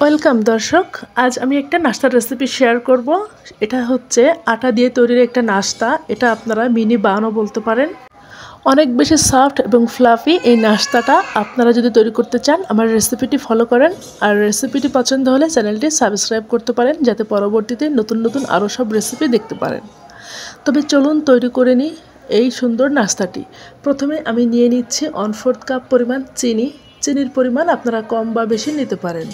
Welcome দর্শক, আজ আমি একটা নাস্তার রেসিপি শেয়ার করব। এটা হচ্ছে আটা দিয়ে তৈরির একটা নাস্তা। এটা আপনারা মিনি বানও বলতে পারেন। অনেক বেশি সফট এবং ফ্লাফি এই নাস্তাটা। আপনারা যদি তৈরি করতে চান আমার রেসিপিটি ফলো করেন, আর রেসিপিটি পছন্দ হলে চ্যানেলটি সাবস্ক্রাইব করতে পারেন, যাতে পরবর্তীতে নতুন নতুন আরও সব রেসিপি দেখতে পারেন। তবে চলুন তৈরি করে নিই এই সুন্দর নাস্তাটি। প্রথমে আমি নিয়ে নিচ্ছি 1/4 কাপ পরিমাণ চিনি। চিনির পরিমাণ আপনারা কম বা বেশি নিতে পারেন।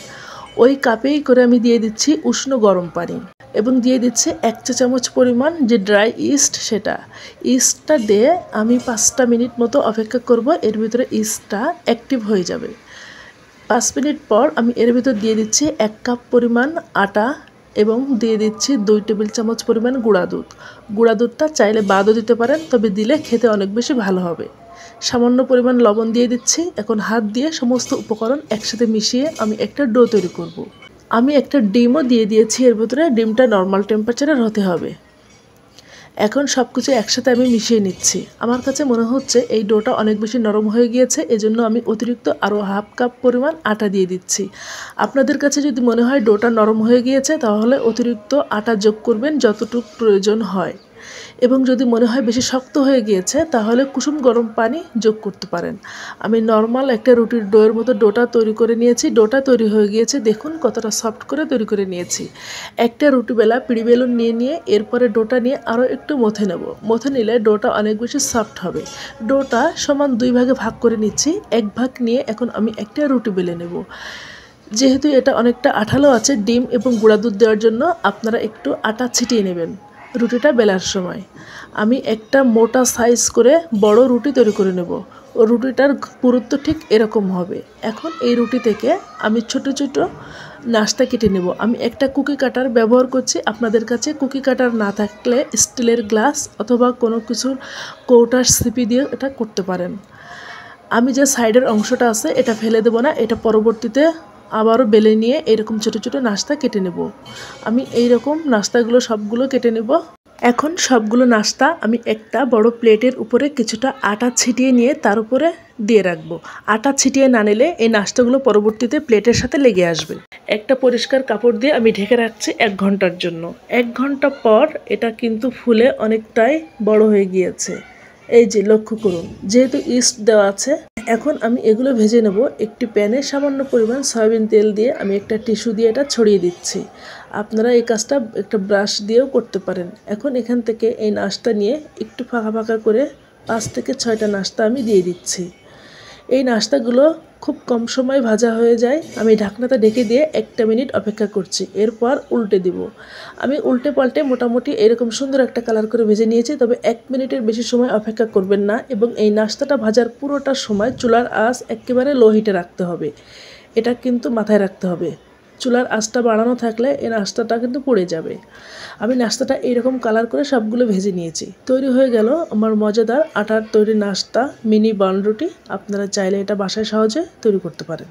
ওই কাপেই করে আমি দিয়ে দিচ্ছি উষ্ণ গরম পানি এবং দিয়ে দিচ্ছি 1 চা চামচ পরিমাণ যে ড্রাই ইস্ট, সেটা ইস্টটা দিয়ে আমি 5টা মিনিট মতো অপেক্ষা করব। এর ভিতরে ইস্টটা অ্যাক্টিভ হয়ে যাবে। 5 মিনিট পর আমি এর ভিতর দিয়ে দিচ্ছি 1 কাপ পরিমাণ আটা এবং দিয়ে দিচ্ছি 2 টেবিল চামচ পরিমাণ গুঁড়া দুধ। গুঁড়া দুধটা চাইলে বাদও দিতে পারেন, তবে দিলে খেতে অনেক বেশি ভালো হবে। সামান্য পরিমাণ লবণ দিয়ে দিচ্ছি। এখন হাত দিয়ে সমস্ত উপকরণ একসাথে মিশিয়ে আমি একটা ডো তৈরি করব। আমি একটা ডিমও দিয়ে দিয়েছি এর ভিতরে। ডিমটা নর্মাল টেম্পারেচারের হতে হবে। এখন সব কিছু একসাথে আমি মিশিয়ে নিচ্ছি। আমার কাছে মনে হচ্ছে এই ডোটা অনেক বেশি নরম হয়ে গিয়েছে, এজন্য আমি অতিরিক্ত আরও 1/2 কাপ পরিমাণ আটা দিয়ে দিচ্ছি। আপনাদের কাছে যদি মনে হয় ডোটা নরম হয়ে গিয়েছে, তাহলে অতিরিক্ত আটা যোগ করবেন যতটুকু প্রয়োজন হয়। এবং যদি মনে হয় বেশি শক্ত হয়ে গিয়েছে, তাহলে কুসুম গরম পানি যোগ করতে পারেন। আমি নর্মাল একটা রুটির ডোয়ের মতো ডোটা তৈরি করে নিয়েছি। ডোটা তৈরি হয়ে গিয়েছে, দেখুন কতটা সফট করে তৈরি করে নিয়েছি। একটা রুটি বেলা পিড়ি বেলুন নিয়ে এরপরে ডোটা নিয়ে আরও একটু মথে নেব। মথে নিলে ডোটা অনেক বেশি সফট হবে। ডোটা সমান 2 ভাগে ভাগ করে নিচ্ছি। 1 ভাগ নিয়ে এখন আমি একটা রুটি বেলে নেব। যেহেতু এটা অনেকটা আঠালো আছে, ডিম এবং গুঁড়া দুধ দেওয়ার জন্য আপনারা একটু আটা ছিটিয়ে নেবেন রুটিটা বেলার সময়। আমি একটা মোটা সাইজ করে বড় রুটি তৈরি করে নেব। ও রুটিটার পুরুত্ব ঠিক এরকম হবে। এখন এই রুটি থেকে আমি ছোট ছোট নাস্তা কেটে নেব। আমি একটা কুকি কাটার ব্যবহার করছি। আপনাদের কাছে কুকি কাটার না থাকলে স্টিলের গ্লাস অথবা কোনো কিছুর কৌটার সিপি দিয়ে এটা করতে পারেন। আমি যে সাইডের অংশটা আছে এটা ফেলে দেব না, এটা পরবর্তীতে আবারও বেলে নিয়ে এরকম ছোট ছোট নাস্তা কেটে নেব। আমি এই রকম নাস্তাগুলো সবগুলো কেটে নেব। এখন সবগুলো নাস্তা আমি একটা বড় প্লেটের উপরে কিছুটা আটা ছিটিয়ে নিয়ে তার উপরে দিয়ে রাখবো। আটা ছিটিয়ে না নিলে এই নাস্তাগুলো পরবর্তীতে প্লেটের সাথে লেগে আসবে। একটা পরিষ্কার কাপড় দিয়ে আমি ঢেকে রাখছি 1 ঘন্টার জন্য। 1 ঘন্টা পর এটা কিন্তু ফুলে অনেকটাই বড় হয়ে গিয়েছে। এই যে লক্ষ্য করুন, যেহেতু ইস্ট দেওয়া আছে। এখন আমি এগুলো ভেজে নেব। একটি প্যানে সামান্য পরিমাণ সয়াবিন তেল দিয়ে আমি একটা টিস্যু দিয়ে এটা ছড়িয়ে দিচ্ছি। আপনারা এই কাজটা একটা ব্রাশ দিয়েও করতে পারেন। এখন এখান থেকে এই নাস্তা নিয়ে একটু ফাঁকা ফাঁকা করে 5 থেকে 6টা নাস্তা আমি দিয়ে দিচ্ছি। এই নাস্তাগুলো খুব কম সময় ভাজা হয়ে যায়। আমি ঢাকনাটা ঢেকে দিয়ে 1টা মিনিট অপেক্ষা করছি। এরপর উল্টে দিব। আমি উল্টে পাল্টে মোটামুটি এরকম সুন্দর একটা কালার করে ভেজে নিয়েছি। তবে 1 মিনিটের বেশি সময় অপেক্ষা করবেন না, এবং এই নাস্তাটা ভাজার পুরোটা সময় চুলার আঁচ একেবারে লো হিটে রাখতে হবে। এটা কিন্তু মাথায় রাখতে হবে। চুলার আঁচটা বাড়ানো থাকলে এই নাস্তাটা কিন্তু পুড়ে যাবে। আমি নাস্তাটা এইরকম কালার করে সবগুলো ভেজে নিয়েছি। তৈরি হয়ে গেল আমার মজাদার আটার তৈরি নাস্তা মিনি বান রুটি। আপনারা চাইলে এটা বাসায় সহজে তৈরি করতে পারেন।